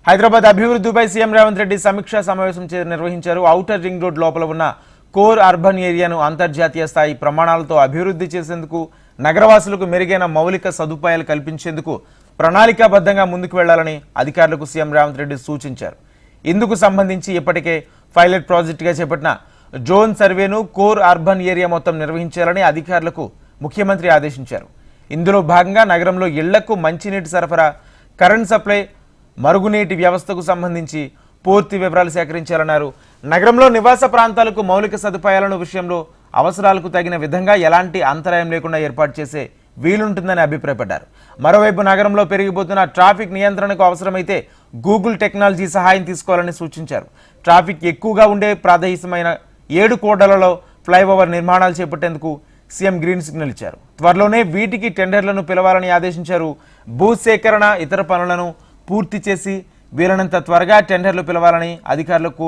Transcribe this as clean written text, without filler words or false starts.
హైదరాబాద్ అభివృద్ధిపై సీఎం రేవంత్ రెడ్డి సమీక్షా సమావేశం నిర్వహించారు. ఔటర్ రింగ్ రోడ్ లోపల ఉన్న కోర్ అర్బన్ ఏరియాను అంతర్జాతీయ స్థాయి ప్రమాణాలతో అభివృద్ధి చేసేందుకు, నగరవాసులకు మెరుగైన మౌలిక సదుపాయాలు కల్పించేందుకు ప్రణాళికాబద్ధంగా ముందుకు వెళ్లాలని అధికారులకు సీఎం రేవంత్ రెడ్డి సూచించారు. ఇందుకు సంబంధించి ఇప్పటికే పైలట్ ప్రాజెక్టుగా చేపట్టిన డ్రోన్ సర్వేను కోర్ అర్బన్ ఏరియా మొత్తం నిర్వహించాలని అధికారులకు ముఖ్యమంత్రి ఆదేశించారు. ఇందులో భాగంగా నగరంలో ఇళ్లకు మంచినీటి సరఫరా, కరెంట్ సప్లై, మరుగునీటి వ్యవస్థకు సంబంధించి పూర్తి వివరాలు సేకరించాలన్నారు. నగరంలో నివాస ప్రాంతాలకు మౌలిక సదుపాయాలను విషయంలో అవసరాలకు తగిన విధంగా ఎలాంటి అంతరాయం లేకుండా ఏర్పాటు చేసే వీలుంటుందని అభిప్రాయపడ్డారు. మరోవైపు నగరంలో పెరిగిపోతున్న ట్రాఫిక్ నియంత్రణకు అవసరమైతే గూగుల్ టెక్నాలజీ సహాయం తీసుకోవాలని సూచించారు. ట్రాఫిక్ ఎక్కువగా ఉండే ప్రాదేశికమైన 7 కూడళ్లలో ఫ్లైఓవర్ నిర్మాణాలు చేపట్టేందుకు సీఎం గ్రీన్ సిగ్నల్ ఇచ్చారు. త్వరలోనే వీటికి టెండర్లను పిలవాలని ఆదేశించారు. భూ సేకరణ, ఇతర పనులను పూర్తి చేసి వీలైనంత త్వరగా టెండర్లు పిలవాలని అధికారులకు